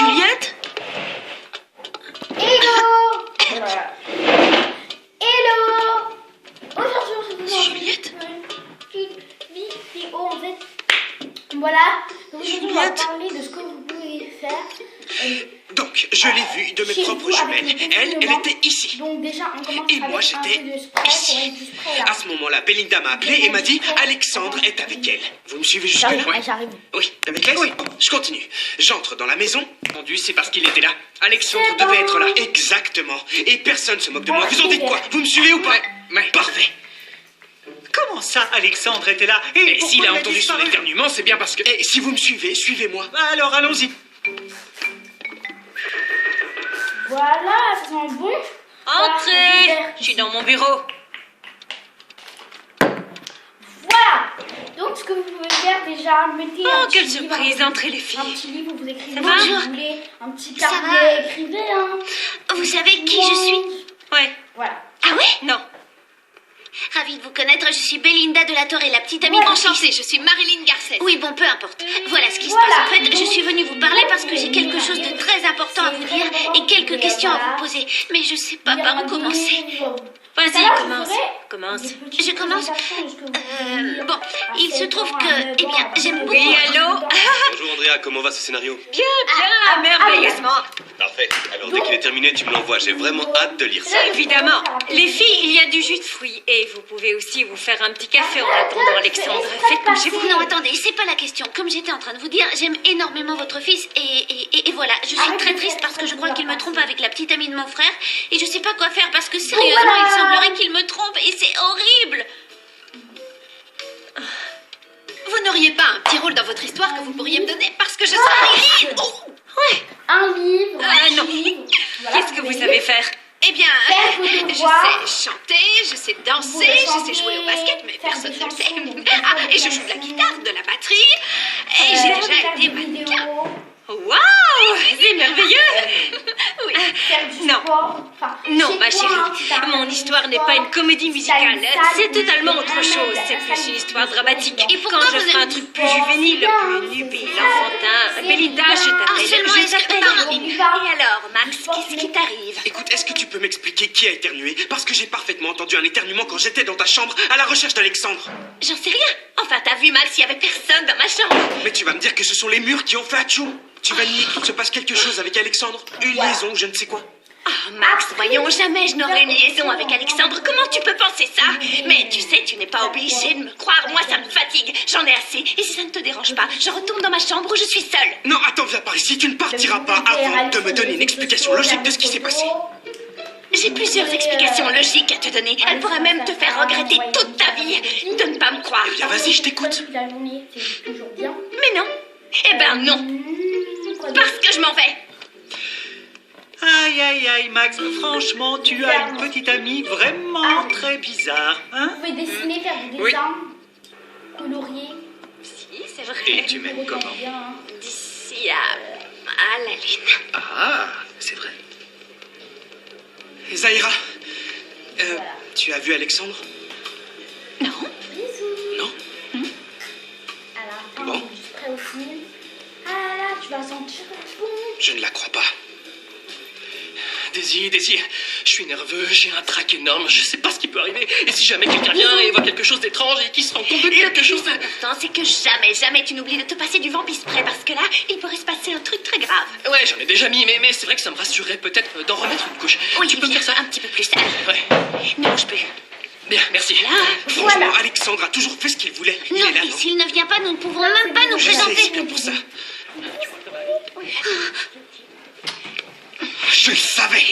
Juliette? Hello. Hello. Aujourd'hui, Juliette? vidéo en fait. Voilà. Donc aujourd'hui, on va parler de ce que vous pouvez faire. Donc, je l'ai vue de mes propres jumelles. Elle était ici. Donc déjà, on commence Et moi, j'étais ici. À ce moment-là, Belinda m'a appelé et m'a dit « Alexandre est avec elle ». Vous me suivez jusque-là? J'arrive. Oui, avec elle? Oui. Je continue. J'entre dans la maison. Entendu, c'est parce qu'il était là. Alexandre devait être là. Exactement. Et personne se moque de moi. Vous en dites quoi? Vous me suivez ou pas? Parfait. Comment ça, Alexandre était là? Et s'il a entendu son éternuement, c'est bien parce que... Et si vous me suivez, suivez-moi. Alors, allons-y. Voilà, ça sent bon. Entrez! Je suis dans mon bureau. Voilà. Donc ce que vous pouvez faire déjà, mettez un Oh, petit quelle livre, surprise! Entrez les un filles. petit livre où vous écrivez Ça va? si vous voulez, un petit Ça carnet, va? écrivez hein. Vous savez qui je suis? Ouais. Voilà. Ah ouais? Non. Ravie de vous connaître, je suis Belinda de la Torre, la petite amie Voilà. enchantée. Je suis Marilyn Garcet. Oui, bon, peu importe. Voilà ce qui se Voilà. passe. En fait, je suis venue vous parler parce que j'ai quelque chose de très important à vous dire et quelques questions à vous poser. Mais je sais pas par où commencer. Vas-y, commence. Commence. Je commence. Bon, il se trouve que, eh bien, j'aime beaucoup. Oui, allô? Bonjour Andrea, comment va ce scénario? Bien, merveilleusement. Parfait. Alors dès qu'il est terminé, tu me l'envoies. J'ai vraiment hâte de lire ça. Évidemment. Les filles, il y a du jus de fruits. Et vous pouvez aussi vous faire un petit café en attendant Alexandre. Faites comme chez vous. Non, attendez, c'est pas la question. Comme j'étais en train de vous dire, j'aime énormément votre fils et voilà. Je suis très triste parce que je crois qu'il me trompe avec la petite amie de mon frère et je sais pas quoi faire parce que sérieusement, il semblerait qu'il me trompe et c'est horrible. Vous n'auriez pas un petit rôle dans votre histoire que vous pourriez me donner parce que je serais... Oh, ouais. Un livre. Ah, non. Voilà, Qu'est-ce que vous savez faire? Eh bien, Faire vos je devoirs. sais chanter, je sais danser, je sais jouer au basket, mais personne ne le sait. Ah, et je joue de la guitare, de la batterie, et j'ai déjà été mannequin. Waouh, c'est merveilleux. Oui. Non. Non, ma chérie, mon histoire n'est pas une comédie musicale. C'est totalement autre chose. C'est plus une histoire dramatique. Et pourquoi quand je vous ferai un aimez- truc plus juvénile, plus nubile, enfantin, Belinda, je t'appelle. seulement Je est-ce que- t'appelle. pardon. Et alors, Max, qu'est-ce qui t'arrive? Écoute, est-ce que tu peux m'expliquer qui a éternué? Parce que j'ai parfaitement entendu un éternuement quand j'étais dans ta chambre à la recherche d'Alexandre. J'en sais rien. Enfin, t'as vu, Max, il y avait personne dans ma chambre. Mais tu vas me dire que ce sont les murs qui ont fait atchou. Tu vas nier qu'il se passe quelque chose avec Alexandre? Une liaison, je ne sais quoi. Ah, Max, voyons, jamais je n'aurai une liaison avec Alexandre. Comment tu peux penser ça? Mais tu sais, tu n'es pas obligé de me croire. Moi, ça me fatigue. J'en ai assez. Et si ça ne te dérange pas, je retourne dans ma chambre où je suis seule. Non, attends, viens par ici. Tu ne partiras pas avant de me donner une explication logique de ce qui s'est passé. J'ai plusieurs explications logiques à te donner. Elle pourrait même te faire regretter toute ta vie de ne pas me croire. Eh bien, vas-y, je t'écoute. La journée, c'est toujours bien. Mais non. Eh ben non. Parce que je m'en vais. Aïe, aïe, aïe, Max, franchement, tu as une petite amie vraiment très bizarre, hein? Vous pouvez dessiner, faire des Oui. dessins, colorier. Si, c'est vrai. Et tu m'aimes comment? D'ici à la lune. Ah, c'est vrai. Zahira, tu as vu Alexandre? Non. Bisous. Non? Alors, Bon. je suis prêt au film. Ah là, tu vas sentir bon. Je ne la crois pas. Daisy, je suis nerveux, j'ai un trac énorme, je sais pas ce qui peut arriver. Et si jamais quelqu'un vient et voit quelque chose d'étrange et qui se rend compte de quelque chose de... L'important, c'est que jamais tu n'oublies de te passer du vent spray parce que là, il pourrait se passer un truc très grave. Ouais, j'en ai déjà mis, mais c'est vrai que ça me rassurerait peut-être d'en remettre une couche. Oui, Tu peux me faire ça? un petit peu plus. Allez, Ouais. ne bouge plus. Bien, merci. Là, Franchement, Alexandre a toujours fait ce qu'il voulait. Il Non, est là, et non? s'il ne vient pas, nous ne pouvons même pas nous Je sais, c'est présenter. bien pour ça. Je le savais.